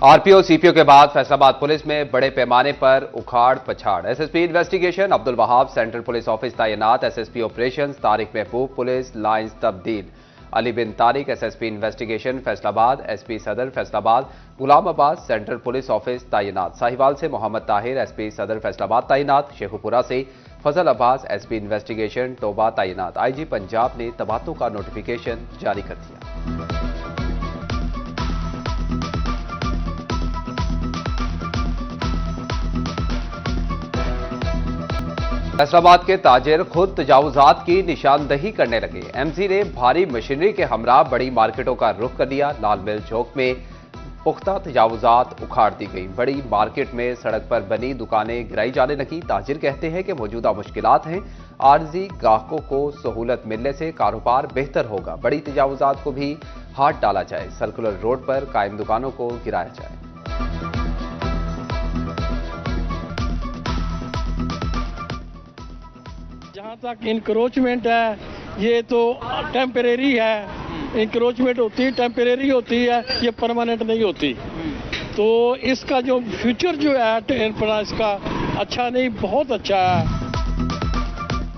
RPO CPO के बाद Faisalabad police में बड़े पैमाने पर उखाड़ पछाड़। SSP investigation Abdul Wahab central police office तैनात। SSP operations Tariq Mehboob police lines तब्दील। Ali bin Tariq SSP investigation Faisalabad. SP Sadar Faisalabad Ghulam Abbas central police office तैनात। साहिवाल से मोहम्मद ताहिर एसपी सदर फैसलाबाद तैनात। शेखुपुरा से फजल अब्बास एसपी इन्वेस्टिगेशन टोबा तैनात। आईजी पंजाब ने तबादलों का नोटिफिकेशन जारी कर दिया। फैसलाबाद के ताजिर खुद तजावुजात की निशानदही करने लगे। एमसी ने भारी मशीनरी के हमरा बड़ी मार्केटों का रुख कर दिया। लाल मिल चौक में पुख्ता तजावुजात उखाड़ दी गई। बड़ी मार्केट में सड़क पर बनी दुकानें गिराई जाने लगी। ताजिर कहते हैं कि मौजूदा मुश्किलात हैं, आर्जी ग्राहकों को सहूलत मिलने से कारोबार बेहतर होगा। बड़ी तजावुजात को भी हाथ डाला जाए। सर्कुलर रोड पर कायम दुकानों को गिराया जाए। जहाँ तक इंक्रोचमेंट है ये तो टेम्परेरी है। इंक्रोचमेंट होती है, टेम्परेरी होती है, ये परमानेंट नहीं होती। तो इसका जो फ्यूचर जो है इसका अच्छा नहीं, बहुत अच्छा है।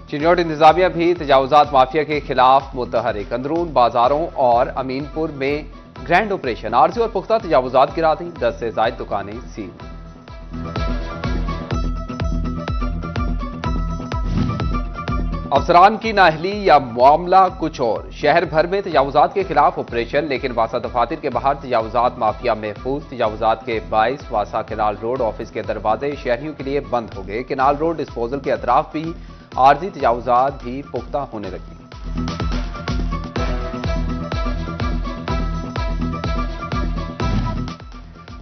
चिन्नौट इंतजामिया भी तजावुजात माफिया के खिलाफ मुतहरिक। अंदरून बाजारों और अमीनपुर में ग्रैंड ऑपरेशन। आरजी और पुख्ता तजावुजात गिरा दी। 10 से ज्यादा दुकानें सील। अफसरान की नाअहली या मामला कुछ और। शहर भर में तजावुजात के खिलाफ ऑपरेशन, लेकिन वासा दफातर के बाहर तजावुजात माफिया महफूज। तजावुजात के बाइस वासा केनाल रोड ऑफिस के दरवाजे शहरियों के लिए बंद हो गए। केनाल रोड डिस्पोजल के अतराफ भी आर्जी तजावुजात भी पुख्ता होने लगी।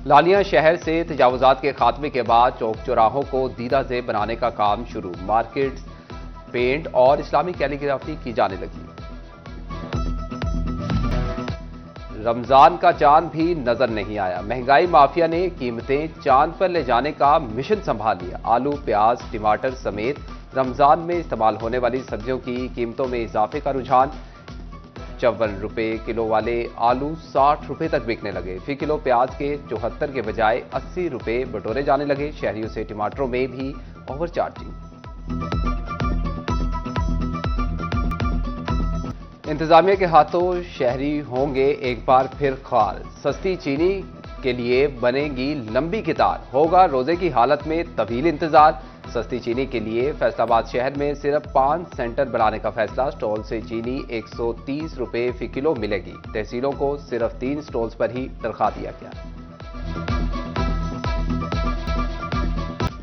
लालिया शहर से तजावुजात के खात्मे के बाद चौक चौराहों को दीदा से बनाने का काम शुरू। मार्केट पेंट और इस्लामी कैलीग्राफी की जाने लगी। रमजान का चांद भी नजर नहीं आया। महंगाई माफिया ने कीमतें चांद पर ले जाने का मिशन संभाल लिया। आलू, प्याज, टमाटर समेत रमजान में इस्तेमाल होने वाली सब्जियों की कीमतों में इजाफे का रुझान। 54 रुपए किलो वाले आलू 60 रुपए तक बिकने लगे। फी किलो प्याज के 74 के बजाय 80 रुपए बटोरे जाने लगे। शहरियों से टमाटरों में भी ओवर चार्जिंग। इंतजामिया के हाथों शहरी होंगे एक बार फिर ख्वाल। सस्ती चीनी के लिए बनेगी लंबी कतार। होगा रोजे की हालत में तवील इंतजार। सस्ती चीनी के लिए फैसलाबाद शहर में सिर्फ 5 सेंटर बनाने का फैसला। स्टॉल से चीनी 130 रुपए फी किलो मिलेगी। तहसीलों को सिर्फ 3 स्टॉल्स पर ही तनख्वाह दिया गया।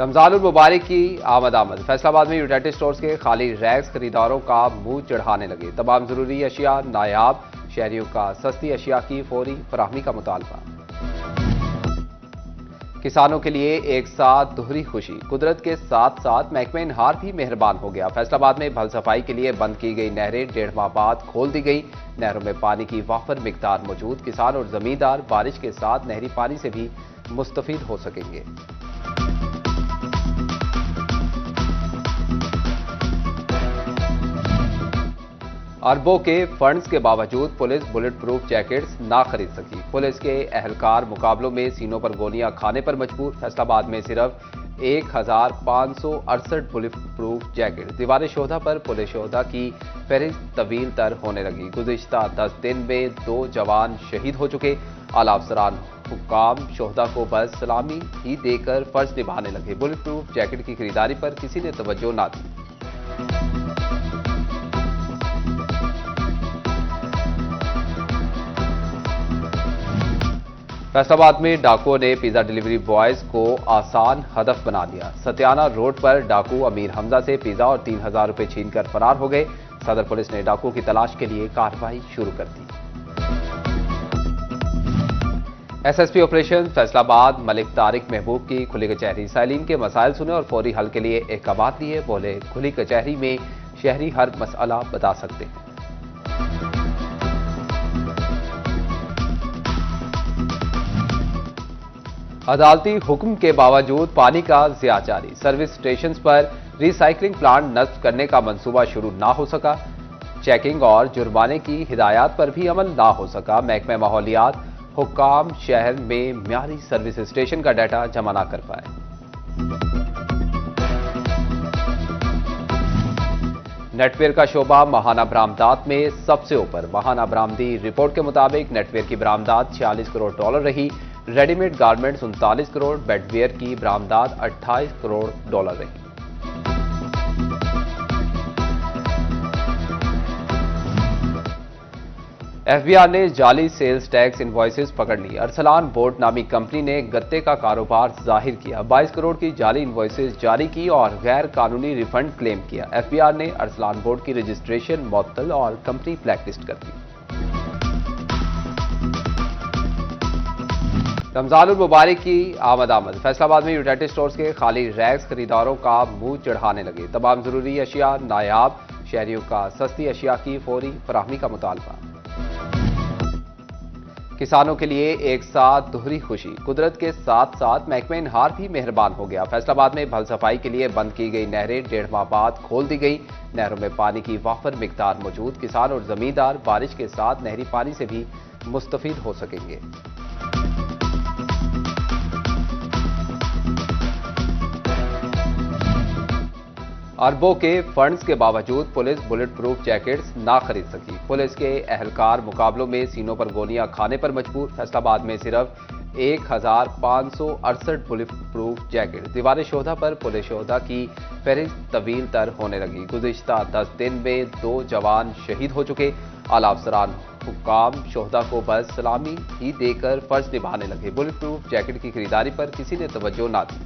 रमजानुल मुबारक की आमद। फैसलाबाद में यूनाइटेड स्टोर्स के खाली रैक्स खरीदारों का मुंह चढ़ाने लगे। तमाम जरूरी अशिया नायाब। शहरियों का सस्ती अशिया की फौरी फराहमी का मुतालबा। किसानों के लिए एक साथ दोहरी खुशी। कुदरत के साथ साथ महकमा इनहार भी मेहरबान हो गया। फैसलाबाद में भल सफाई के लिए बंद की गई नहरें 1.5 माह बाद खोल दी गई। नहरों में पानी की वाफर मिकदार मौजूद। किसान और जमींदार बारिश के साथ नहरी पानी से भी मुस्तफीद हो सकेंगे। अरबों के फंड्स के बावजूद पुलिस बुलेट प्रूफ जैकेट्स ना खरीद सकी। पुलिस के एहलकार मुकाबलों में सीनों पर गोलियां खाने पर मजबूर। फैसलाबाद में सिर्फ 1568 बुलेट प्रूफ जैकेट। दीवार शोधा पर पुलिस शोधा की फहरिस्त तवील तर होने लगी। गुज़िश्ता 10 दिन में 2 जवान शहीद हो चुके। आला अफसरान हुक्काम शोधा को बस सलामी ही देकर फर्ज निभाने लगे। बुलेट प्रूफ जैकेट की खरीदारी पर किसी ने तवज्जो ना दी। फैसलाबाद में डाकुओं ने पिज्जा डिलीवरी बॉयज को आसान हदफ बना दिया। सत्याना रोड पर डाकू अमीर हमजा से पिज्जा और 3000 रुपए छीनकर फरार हो गए। सदर पुलिस ने डाकुओं की तलाश के लिए कार्रवाई शुरू कर दी। एसएसपी ऑपरेशन फैसलाबाद मलिक तारिक महबूब की खुली कचहरी। साइलिन के मसाइल सुने और फौरी हल के लिए अहकामात दिए। बोले खुली कचहरी में शहरी हर मसला बता सकते हैं। अदालती हुक्म के बावजूद पानी का ज़िया जारी। सर्विस स्टेशन पर रिसाइकलिंग प्लांट नस्ब करने का मंसूबा शुरू ना हो सका। चेकिंग और जुर्माने की हिदायत पर भी अमल ना हो सका। महकमा माहौलियात हुक्काम शहर में म्यारी सर्विस स्टेशन का डाटा जमा न कर पाए। नेटवेयर का शोबा महाना बरामदात में सबसे ऊपर। महाना बरामदी रिपोर्ट के मुताबिक नेटवेयर की बरामदात $46 करोड़ रही। रेडीमेड गारमेंट्स 39 करोड़, बेडवेयर की बरामदात $28 करोड़ रही। एफबीआर ने जाली सेल्स टैक्स इनवॉइसेस पकड़ ली। अरसलान बोर्ड नामी कंपनी ने गत्ते का कारोबार जाहिर किया, 22 करोड़ की जाली इनवॉइसेस जारी की और गैर कानूनी रिफंड क्लेम किया। एफबीआर ने अरसलान बोर्ड की रजिस्ट्रेशन मुअत्तल और कंपनी ब्लैकलिस्ट कर दी। रमजानुल मुबारक की आमद। फैसलाबाद में यूनाइटेड स्टोर्स के खाली रैक्स खरीदारों का मुंह चढ़ाने लगे। तमाम जरूरी अशिया नायाब, शहरियों का सस्ती अशिया की फौरी फराहमी का मुतालबा। किसानों के लिए एक साथ दोहरी खुशी। कुदरत के साथ साथ महकमा इनहार भी मेहरबान हो गया। फैसलाबाद में भल सफाई के लिए बंद की गई नहरें 1.5 माह बाद खोल दी गई। नहरों में पानी की वाफर मिकदार मौजूद। किसान और जमींदार बारिश के साथ नहरी पानी से भी मुस्तफीद हो सकेंगे। अरबों के फंड्स के बावजूद पुलिस बुलेट प्रूफ जैकेट्स ना खरीद सकी। पुलिस के एहलकार मुकाबलों में सीनों पर गोलियां खाने पर मजबूर। फैसलाबाद में सिर्फ 1568 बुलेट प्रूफ जैकेट। दीवार शोधा पर पुलिस शोधा की फहरिस्त तवील तर होने लगी। गुज़िश्ता 10 दिन में 2 जवान शहीद हो चुके। आला अफसरान हुक्काम शोधा को बस सलामी ही देकर फर्ज निभाने लगे। बुलेट प्रूफ जैकेट की खरीदारी पर किसी ने तवज्जो ना दी।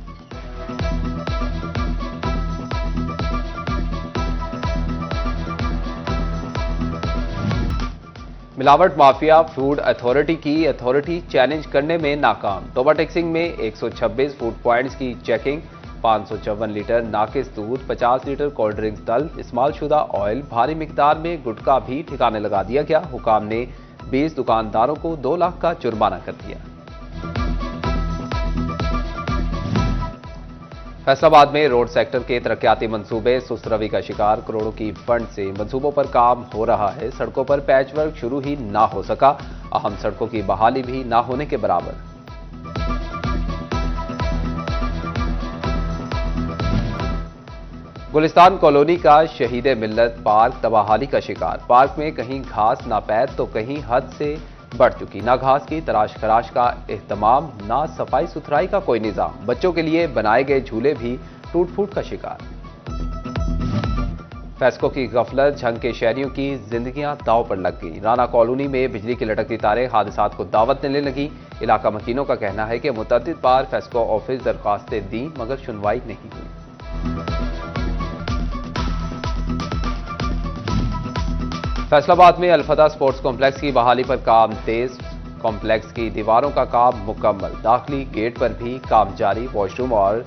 मिलावट माफिया फूड अथॉरिटी चैलेंज करने में नाकाम। टोबा टेक्सिंग में 126 फूड पॉइंट्स की चेकिंग। 554 लीटर नाकिस दूध, 50 लीटर कोल्ड ड्रिंक्स तल, इस्तेमालशुदा ऑयल, भारी मिकदार में गुटखा भी ठिकाने लगा दिया गया। हुकाम ने 20 दुकानदारों को 2 लाख का जुर्माना कर दिया। फैसलाबाद में रोड सेक्टर के तरक्याती मंसूबे सुस्त रवि का शिकार। करोड़ों की फंड से मंसूबों पर काम हो रहा है। सड़कों पर पैचवर्क शुरू ही ना हो सका। अहम सड़कों की बहाली भी ना होने के बराबर। गुलिस्तान कॉलोनी का शहीद मिल्लत पार्क तबाहाली का शिकार। पार्क में कहीं घास ना पैद तो कहीं हद से बढ़ चुकी। ना घास की तराश खराश का एहतमाम, ना सफाई सुथराई का कोई निजाम। बच्चों के लिए बनाए गए झूले भी टूट फूट का शिकार। फैस्को की गफलत झंग के शहरियों की जिंदगियां दांव पर लग गई। राना कॉलोनी में बिजली की लटकती तारें हादसात को दावत देने लगी। इलाका मकीनों का कहना है कि मुतअद्दिद बार फैस्को ऑफिस दरखास्तें दी मगर सुनवाई नहीं हुई। फैसलाबाद में अलफता स्पोर्ट्स कॉम्प्लेक्स की बहाली पर काम तेज। कॉम्प्लेक्स की दीवारों का काम मुकम्मल। दाखिली गेट पर भी काम जारी। वॉशरूम और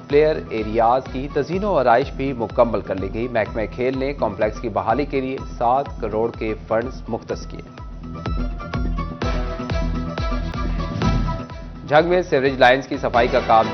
प्लेयर एरियाज की तज़ीनो और आराइश भी मुकम्मल कर ली गई। महकमा खेल ने कॉम्प्लेक्स की बहाली के लिए 7 करोड़ के फंड्स मुख्तस किए। झंग में सीवरेज लाइन्स की सफाई का काम